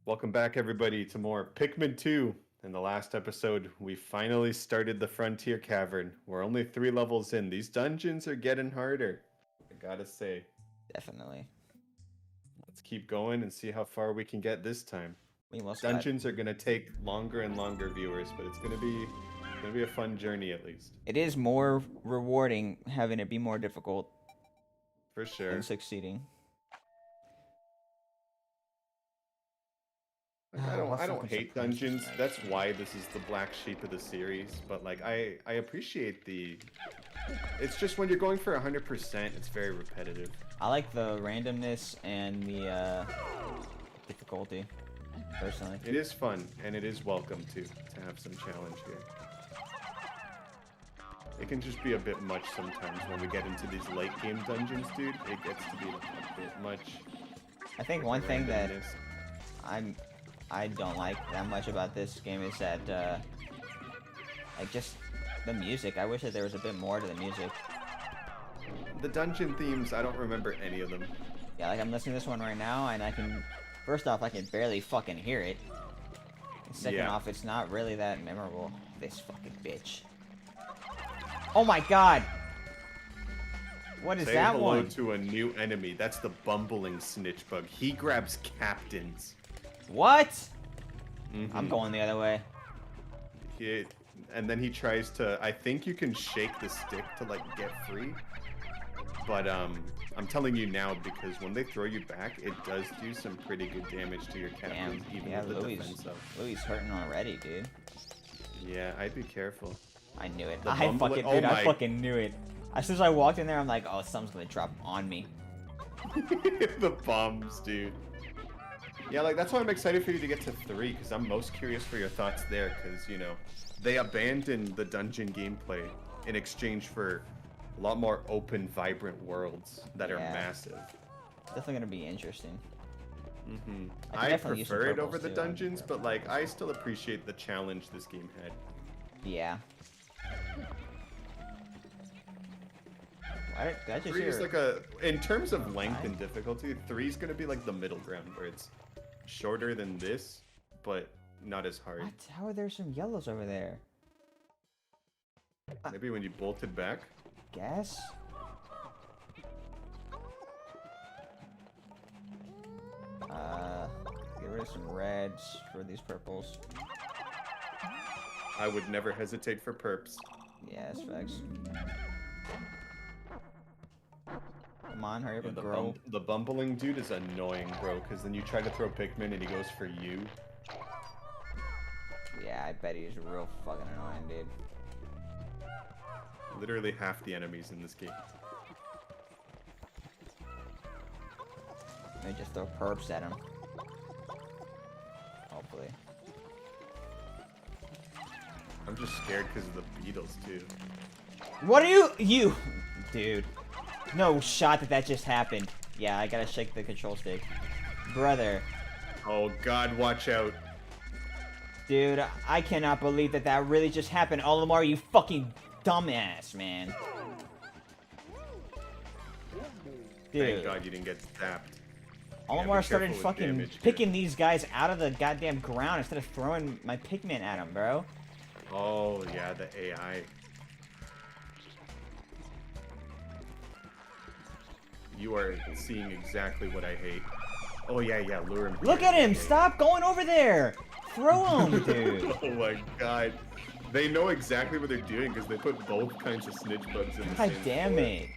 Welcome back, everybody, to more Pikmin 2. In the last episode, we finally started the Frontier Cavern. We're only 3 levels in. These dungeons are getting harder, I gotta say. Definitely. Let's keep going and see how far we can get this time. We almost Dungeons are gonna take longer and longer, viewers, but it's gonna be a fun journey at least. It is more rewarding having it be more difficult For sure. than succeeding. Like, I don't hate dungeons. That's why this is the black sheep of the series. But like I appreciate the. It's just when you're going for 100%, it's very repetitive. I like the randomness and the difficulty, personally. It is fun and it is welcome to have some challenge here. It can just be a bit much sometimes when we get into these late game dungeons, dude. It gets to be a bit much. I think one thing that I don't like that much about this game is that like just the music. I wish that there was a bit more to the music. The dungeon themes, I don't remember any of them. Yeah, like I'm listening to this one right now, and first off, I can barely fucking hear it. And second off, it's not really that memorable. This fucking bitch. Oh my god! What is that one? Say hello to a new enemy. That's the bumbling snitch bug. He grabs captains. What? Mm-hmm. I'm going the other way. And then he tries to. I think you can shake the stick to like get free. But I'm telling you now because when they throw you back, it does do some pretty good damage to your captains, even with the defense up. Louis hurting already, dude. Yeah, I'd be careful. I knew it. I fucking knew it. As soon as I walked in there, I'm like, oh, something's gonna drop on me. The bombs, dude. Yeah, like that's why I'm excited for you to get to 3, because I'm most curious for your thoughts there, because, you know, they abandoned the dungeon gameplay in exchange for a lot more open, vibrant worlds that are massive. Definitely gonna be interesting. Mm-hmm. I prefer it over the dungeons, but like I still appreciate the challenge this game had. Yeah. Why did I just 3 is like in terms of length and difficulty, 3 is gonna be like the middle ground where it's shorter than this, but not as hard. What? How are there some yellows over there? Maybe when you bolted back? Guess? Get rid of some reds for these purples. I would never hesitate for perps. Yes, facts. Come on, hurry up and grow. The bumbling dude is annoying, bro, because then you try to throw Pikmin and he goes for you. Yeah, I bet he's real fucking annoying, dude. Literally half the enemies in this game. Maybe just throw perps at him. Hopefully. I'm just scared because of the beetles, too. What are you? Dude. No shot that just happened. Yeah, I gotta shake the control stick. Brother. Oh god, watch out. Dude, I cannot believe that really just happened. Olimar, you fucking dumbass, man. Dude. Thank god you didn't get tapped. Olimar started fucking picking these guys out of the goddamn ground instead of throwing my Pikmin at him, bro. Oh, yeah, the AI. You are seeing exactly what I hate. Oh, yeah, lure him. Look at him! Stop going over there! Throw him, dude! Oh my god. They know exactly what they're doing because they put both kinds of snitch bugs in the same God damn it.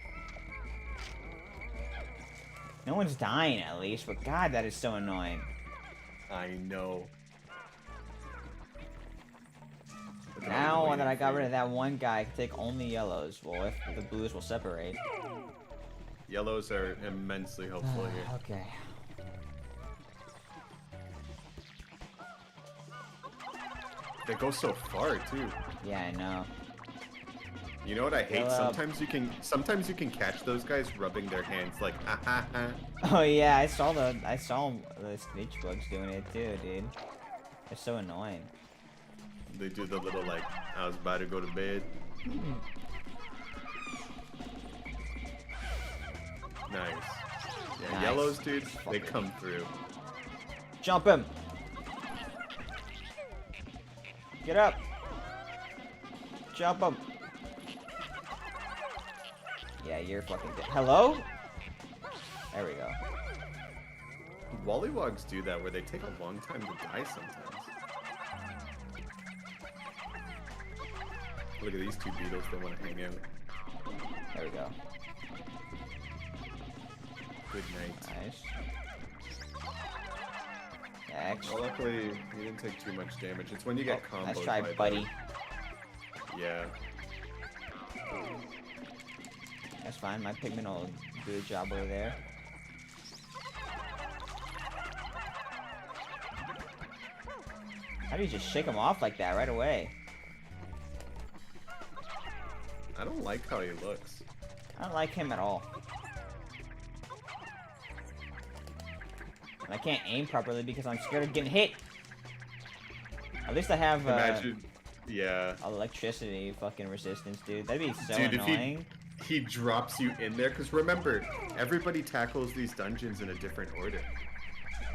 No one's dying, at least, but god, that is so annoying. I know. Now that I got rid of that one guy, I can take only yellows. Well, if the blues will separate. Yellows are immensely helpful here. Okay. They go so far too. Yeah, I know. You know what I hate? Sometimes you can catch those guys rubbing their hands like ha ha ha. Oh yeah, I saw the snitch bugs doing it too, dude. They're so annoying. They do the little like I was about to go to bed. Nice. Yeah, nice. Yellows, dude, they come through. Jump him! Get up. Jump him. Yeah, you're fucking dead. Hello? There we go. Wollywogs do that where they take a long time to die sometimes. Look at these two beetles that want to hang out. There we go. Good night. Nice. Next. Well, luckily, you didn't take too much damage. It's when you get comboed. Let's try, by buddy. those. Yeah. That's fine. My Pikmin will do a job over there. How do you just shake him off like that right away? I don't like how he looks. I don't like him at all. And I can't aim properly because I'm scared of getting hit. At least I have Imagine, yeah. electricity fucking resistance, dude. That'd be so Dude, annoying. if he drops you in there, because remember, everybody tackles these dungeons in a different order.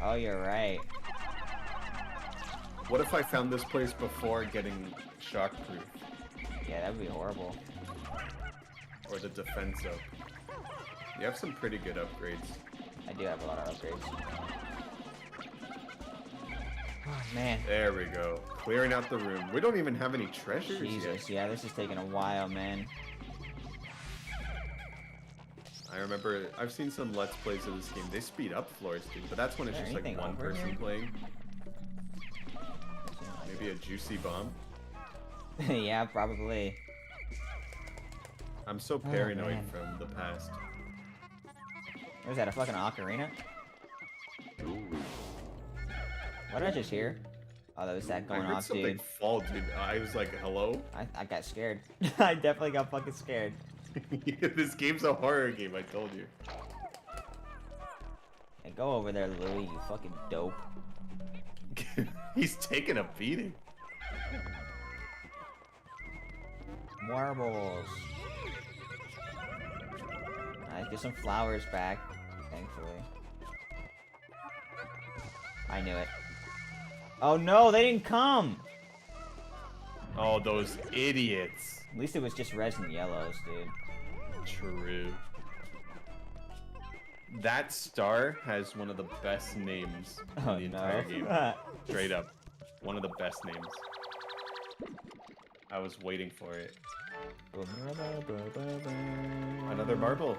Oh, you're right. What if I found this place before getting shockproof? Yeah, that would be horrible. Or the defense up? You have some pretty good upgrades. I do have a lot of upgrades. Oh, man. There we go. Clearing out the room. We don't even have any treasures Jesus, yet. yeah, this is taking a while, man. I remember, I've seen some Let's Plays of this game. They speed up floors, dude, but that's when it's Is just there like anything one over person here? playing. Maybe a juicy bomb. Yeah, probably. I'm so paranoid man. from the past. What is that, a fucking ocarina? What did I just hear? Oh, that was that I going heard off, something dude. fall, dude. I was like, hello? I got scared. I definitely got fucking scared. This game's a horror game, I told you. Hey, go over there, Louie, you fucking dope. He's taking a beating. Marbles. Nice, get some flowers back, thankfully. I knew it. Oh no, they didn't come! Oh, those idiots. At least it was just reds and yellows, dude. True. That star has one of the best names Oh in the entire no. game. Straight up. One of the best names. I was waiting for it. Another marble.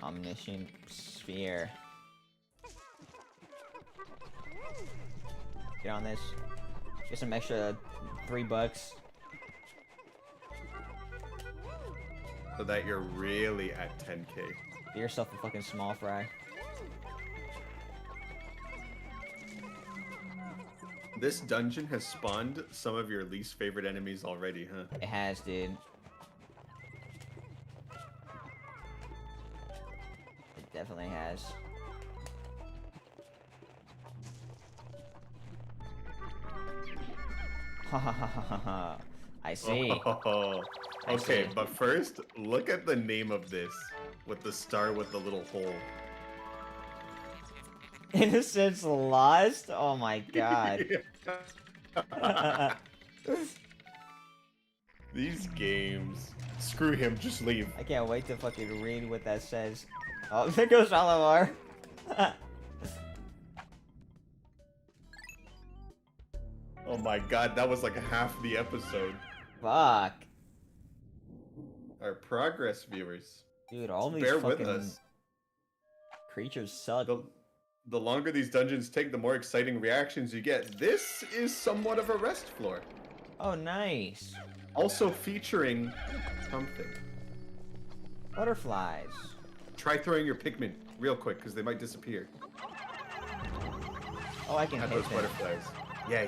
Omniscient sphere. Get on this. Get some extra $3. So that you're really at 10k. Get yourself a fucking small fry. This dungeon has spawned some of your least favorite enemies already, huh? It has, dude. It definitely has. Ha ha ha ha ha. I see. Oh, I okay, see. but first, look at the name of this with the star with the little hole. Innocence lost? Oh my god. These games. Screw him, just leave. I can't wait to fucking read what that says. Oh, there goes Olimar. Oh my god, that was like half the episode. Fuck. Our progress viewers. Dude, all these Bear fucking with us. creatures suck. The longer these dungeons take, the more exciting reactions you get. This is somewhat of a rest floor. Oh, nice. Also featuring something. Butterflies. Try throwing your Pikmin real quick, because they might disappear. Oh, I can At hit those them. butterflies. Yeah.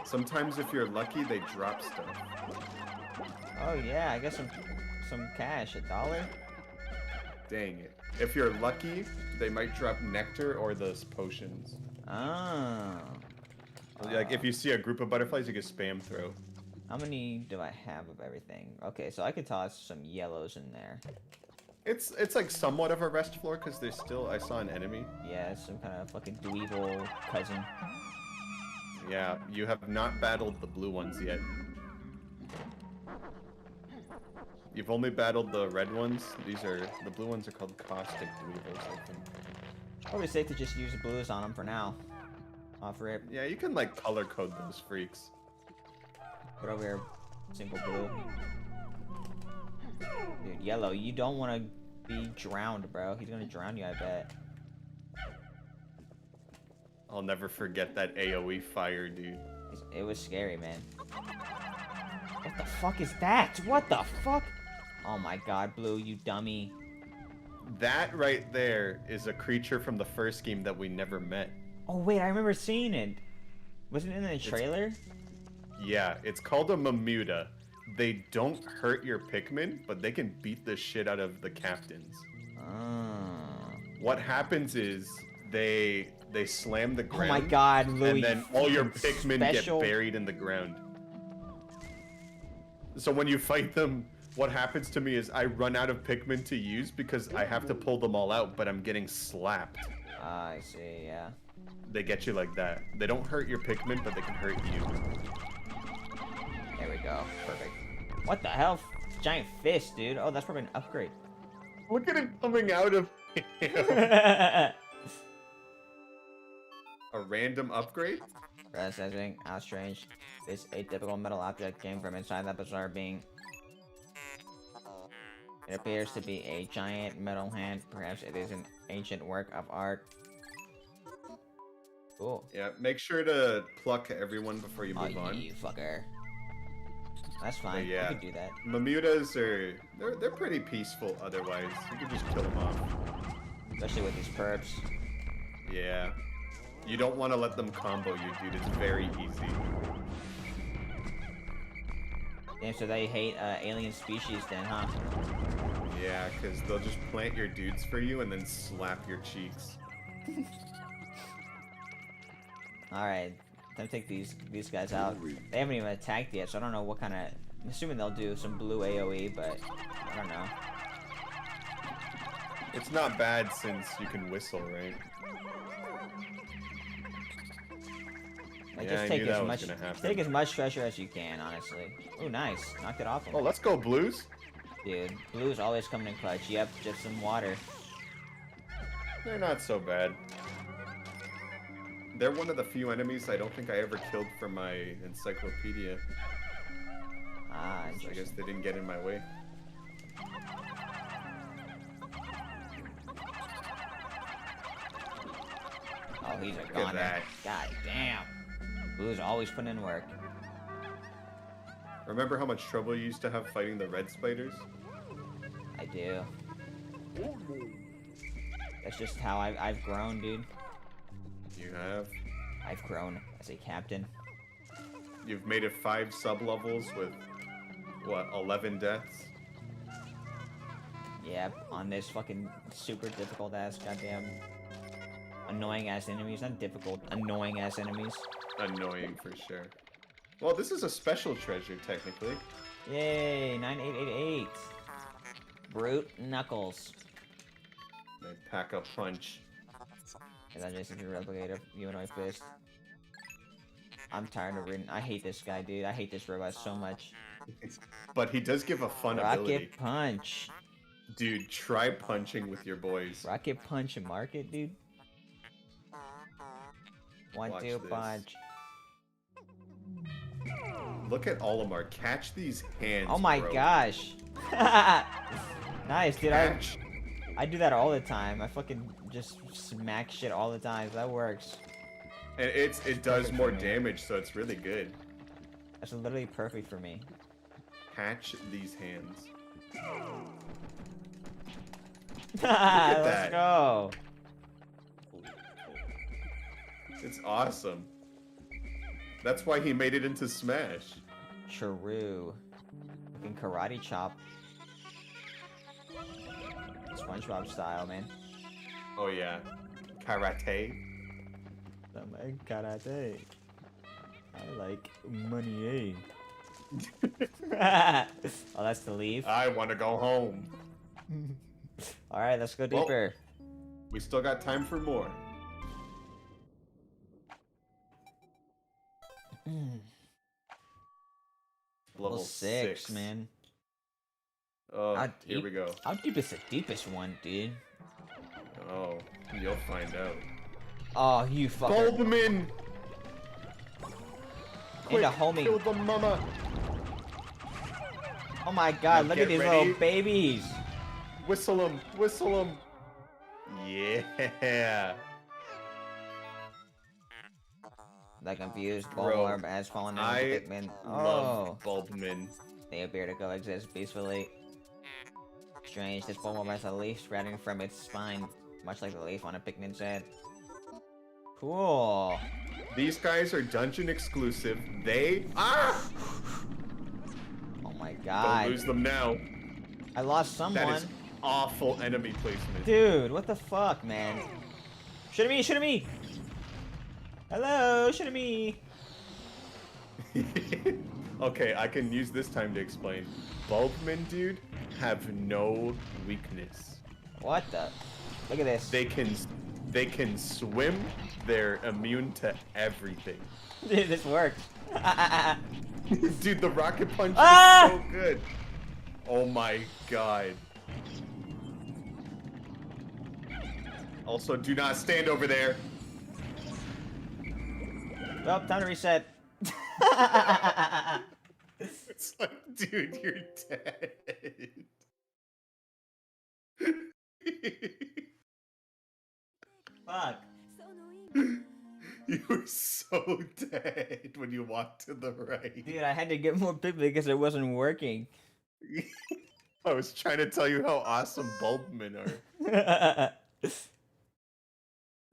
Sometimes if you're lucky, they drop stuff. Oh yeah, I got some cash, $1. Dang it. If you're lucky, they might drop nectar or those potions. Oh. Like if you see a group of butterflies, you can spam throw. How many do I have of everything? Okay, so I could toss some yellows in there. It's like somewhat of a rest floor because there's still I saw an enemy. Yeah, some kind of fucking dweevil cousin. Yeah, you have not battled the blue ones yet. You've only battled the red ones. The blue ones are called caustic weevils, I think. Probably safe to just use blues on them for now. Off rip. Yeah, you can like color code those freaks. Put over here, single blue. Dude, yellow, you don't want to be drowned, bro. He's gonna drown you, I bet. I'll never forget that AoE fire, dude. It was scary, man. What the fuck is that? What the fuck? Oh my god, blue, you dummy. That right there is a creature from the first game that we never met. Oh wait, I remember seeing it. Wasn't it in the trailer? Yeah, it's called a Mamuta. They don't hurt your Pikmin, but they can beat the shit out of the captains. What happens is they slam the ground. Oh my god, Louis. And then all your Pikmin special... get buried in the ground. So when you fight them, what happens to me is I run out of Pikmin to use because I have to pull them all out, but I'm getting slapped. I see, yeah. They get you like that. They don't hurt your Pikmin, but they can hurt you. There we go. Perfect. What the hell? Giant fist, dude. Oh, that's probably an upgrade. Look at him coming out of him. A random upgrade? Processing. How strange. This atypical metal object came from inside that bizarre being. It appears to be a giant metal hand. Perhaps it is an ancient work of art. Cool. Yeah, make sure to pluck everyone before you move on. You fucker. That's fine. Yeah. You can do that. Mamutas they're pretty peaceful otherwise. You can just kill them off. Especially with these perps. Yeah. You don't want to let them combo you, dude. It's very easy. Damn, so they hate alien species then, huh? Yeah, because they'll just plant your dudes for you and then slap your cheeks. Alright, time to take these guys out. They haven't even attacked yet, so I don't know what kind of... I'm assuming they'll do some blue AoE, but I don't know. It's not bad since you can whistle, right? Like, Yeah, just take as much treasure as you can, honestly. Ooh, nice. Knocked it off him. Oh, let's go, blues. Dude, blue's always coming in clutch. Yep, just some water. They're not so bad. They're one of the few enemies I don't think I ever killed from my encyclopedia. Ah, So I guess they didn't get in my way. Oh, he's a Look at goner. that. God damn. Blue's always putting in work. Remember how much trouble you used to have fighting the red spiders? I do. That's just how I've grown, dude. You have. I've grown as a captain. You've made it 5 sub-levels with, what, 11 deaths? Yep, on this fucking super difficult ass goddamn annoying ass enemies. Not difficult, annoying ass enemies. Annoying for sure. Well, this is a special treasure, technically. Yay, 9888. Brute Knuckles. They pack a punch. Is that just a replicate of humanoid fist? I'm tired of reading. I hate this guy, dude. I hate this robot so much. But he does give a fun ability. Rocket Punch. Dude, try punching with your boys. Rocket Punch and market, dude. One, Watch two, this. punch. Look at Olimar. Catch these hands, Oh my bro. gosh. Nice, dude. Catch. I do that all the time. I fucking just smack shit all the time. That works. And it does Perfect more for me. damage, so it's really good. That's literally perfect for me. Catch these hands. Let's that. go. It's awesome. That's why he made it into Smash. True. Fucking karate chop. SpongeBob style, man. Oh yeah. Karate. I'm like karate. I like money, eh? Oh, that's the leave. I want to go home. Alright, let's go Well, deeper. We still got time for more. Level 6, man. Oh, here we go. How deep is the deepest one, dude? Oh, you'll find out. Oh, you fucker. Bulbmin! Quick, homie. Kill the mama! Oh my god, Now look at these little babies! Whistle them! Whistle them! Yeah! That confused Bulbmin has fallen into Pikmin. Love Bulbmin. They appear to coexist peacefully. Strange, this Bulbmin has a leaf spreading from its spine, much like the leaf on a Pikmin's head. Cool. These guys are dungeon exclusive. They are. Oh my god. Don't lose them now. I lost someone. That is awful enemy placement. Dude, what the fuck, man? Shoot at me, shoot at me! Hello, shoot at me! Okay, I can use this time to explain. Bulbmin, dude, have no weakness. What the? Look at this. They can swim. They're immune to everything. Dude, this works. Dude, the rocket punch is so good. Oh my god. Also, do not stand over there. Well, time to reset. It's like, dude, you're dead. Fuck. You were so dead when you walked to the right. Dude, I had to get more Pikmin because it wasn't working. I was trying to tell you how awesome Bulbmin are.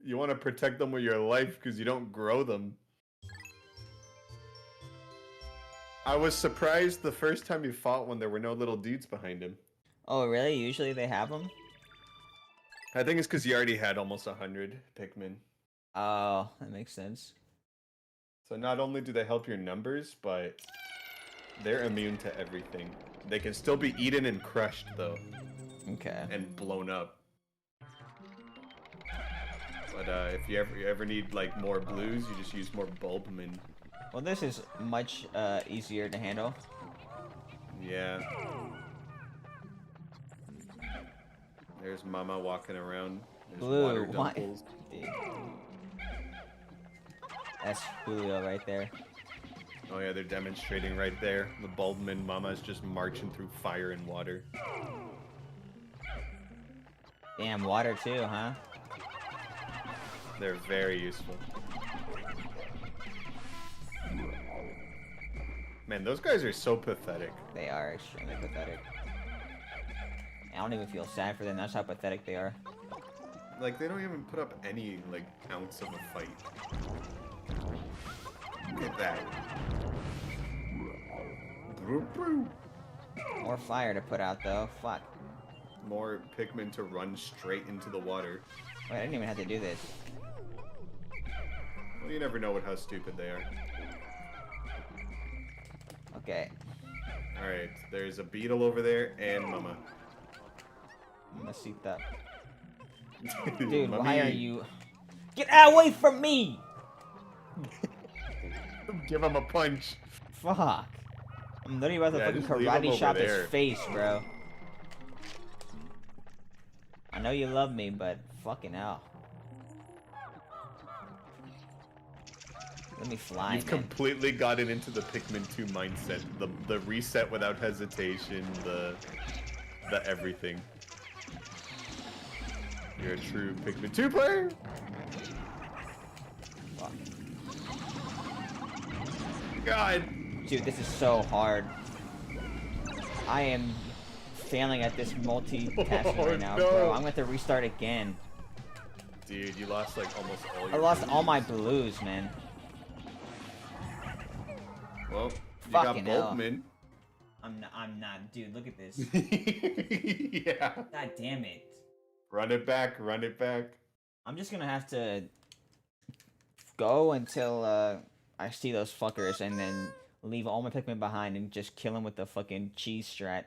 You want to protect them with your life because you don't grow them. I was surprised the first time you fought when there were no little dudes behind him. Oh, really? Usually they have them? I think it's because you already had almost 100 Pikmin. Oh, that makes sense. So not only do they help your numbers, but they're immune to everything. They can still be eaten and crushed, though. Okay. And blown up. But if you ever need like more blues, you just use more Bulbmin. Well, this is much easier to handle. Yeah. There's Mama walking around. There's Blue, water dumples. That's Julio right there. Oh yeah, they're demonstrating right there. The Bulbmin Mama is just marching through fire and water. Damn, water too, huh? They're very useful. Man, those guys are so pathetic. They are extremely pathetic. I don't even feel sad for them, that's how pathetic they are. Like, they don't even put up any, like, ounce of a fight. Look at that. More fire to put out, though. Fuck. More Pikmin to run straight into the water. Wait, I didn't even have to do this. Well, you never know how stupid they are. Okay. Alright, there's a beetle over there, and Mama. Mamacita. Dude, why are you... Get away from me! Give him a punch. Fuck. I'm literally about to fucking karate chop his face, bro. I know you love me, but fucking hell. Let me fly, You've completely gotten into the Pikmin 2 mindset. The reset without hesitation, the everything. You're a true Pikmin 2 player? Fuck. God. Dude, this is so hard. I am failing at this multitasking right now, bro. I'm going to restart again. Dude, you lost like almost all your I lost blues. all my blues, man. Well, you Fucking got Bulbmin. I'm not, dude. Look at this. Yeah. God damn it. Run it back. Run it back. I'm just gonna have to go until I see those fuckers and then leave all my Pikmin behind and just kill them with the fucking cheese strat.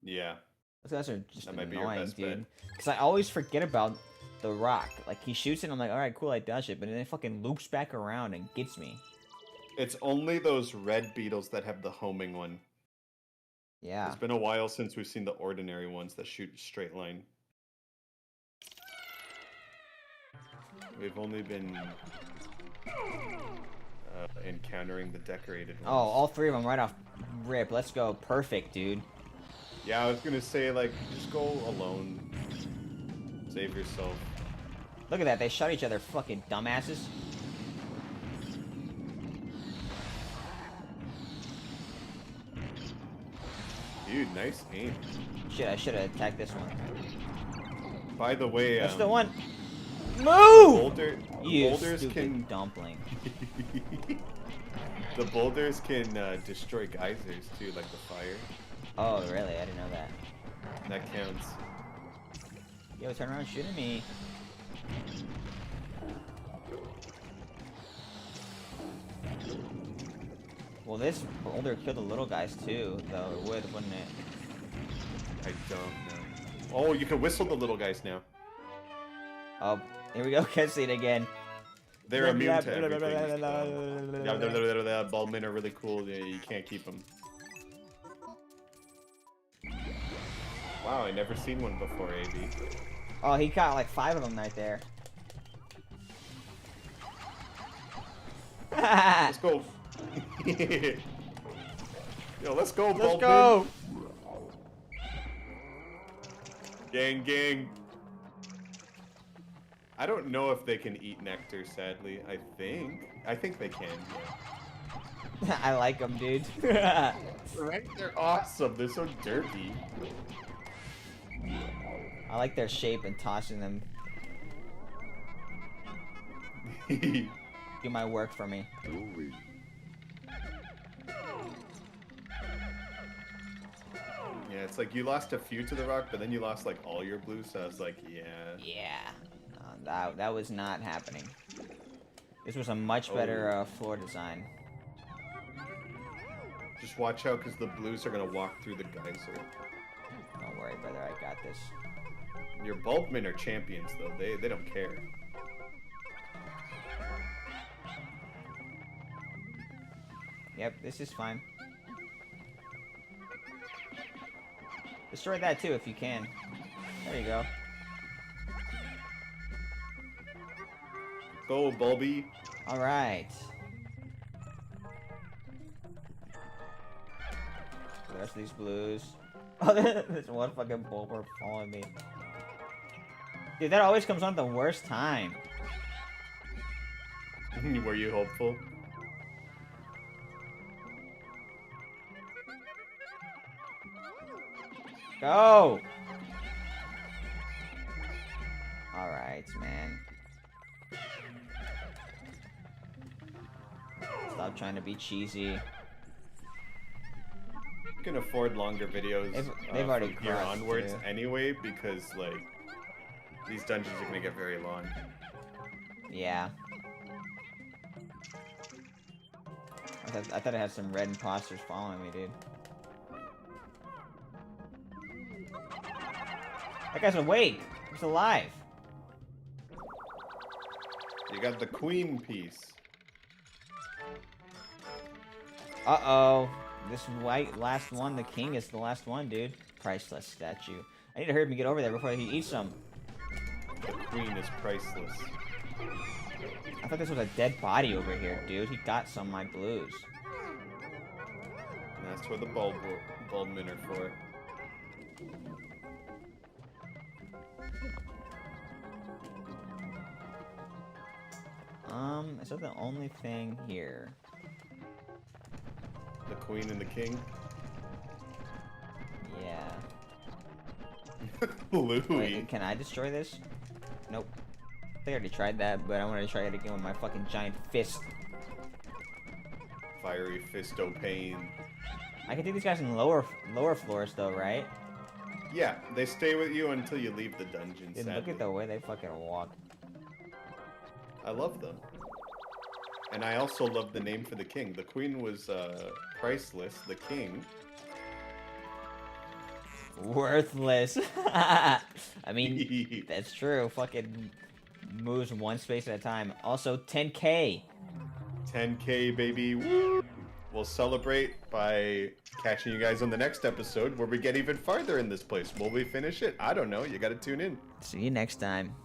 Yeah. Those guys are just That might be your annoying, best dude. bet. Because I always forget about the rock. Like, he shoots it, and I'm like, alright, cool, I dodged it. But then it fucking loops back around and gets me. It's only those red beetles that have the homing one. Yeah. It's been a while since we've seen the ordinary ones that shoot straight line. We've only been encountering the decorated ones. Oh, all three of them right off rip. Let's go. Perfect, dude. Yeah, I was gonna say, like, just go alone. Save yourself. Look at that. They shot each other, fucking dumbasses. Dude, nice aim. Shit, I should have attacked this one. By the way, That's the one. Move! You boulders stupid can dumpling. the boulders can destroy geysers too, like the fire. Oh, really? I didn't know that. That counts. Yo, turn around shooting me. Well, this boulder killed the little guys too, though. It would, wouldn't it? I don't know. Oh, you can whistle the little guys now. Oh, here we go. Cutscene again. They're immune to everything. Yeah, they're Bulbmin are really cool. Yeah, you can't keep them. Wow, I never seen one before, AB. Oh, he got like 5 of them right there. Let's go. Yo, let's go, Bulbmin. Let's go. Gang, gang. I don't know if they can eat nectar, sadly. I think they can. Yeah. I like them, dude. Right? They're awesome. They're so derpy. I like their shape and tossing them. Do my work for me. Yeah, it's like you lost a few to the rock, but then you lost like all your blues, so I was like, yeah. Yeah. That was not happening. This was a much better floor design. Just watch out, because the blues are going to walk through the geyser. Don't worry, brother. I got this. Your Bulbmin are champions, though. They don't care. Yep, this is fine. Destroy that too if you can. There you go. Go, Bulby. Alright. The rest of these blues. Oh, there's one fucking bulber following me. Dude, that always comes on at the worst time. Were you hopeful? Go! Alright, man. Stop trying to be cheesy. You can afford longer videos they've already from here crossed, onwards too. anyway, because, like, these dungeons are going to get very long. Yeah. I thought I had some red imposters following me, dude. That guy's awake. He's alive. You got the queen piece. Uh-oh. This white last one, the king is the last one, dude. Priceless statue. I need to hurry up and get over there before he eats some. The queen is priceless. I thought this was a dead body over here, dude. He got some of my blues. And that's what the Bulbmin are for. Is that the only thing here? The queen and the king. Yeah. Louis. Wait, can I destroy this? Nope. I think I already tried that, but I want to try it again with my fucking giant fist. Fiery fisto pain. I can take these guys in lower floors, though, right? Yeah, they stay with you until you leave the dungeon, Dude, sadly. look at the way they fucking walk. I love them. And I also love the name for the king. The queen was priceless. The king... Worthless. I mean, that's true. Fucking moves one space at a time. Also, 10K. 10K, baby. Woo! We'll celebrate by catching you guys on the next episode where we get even farther in this place. Will we finish it? I don't know. You got to tune in. See you next time.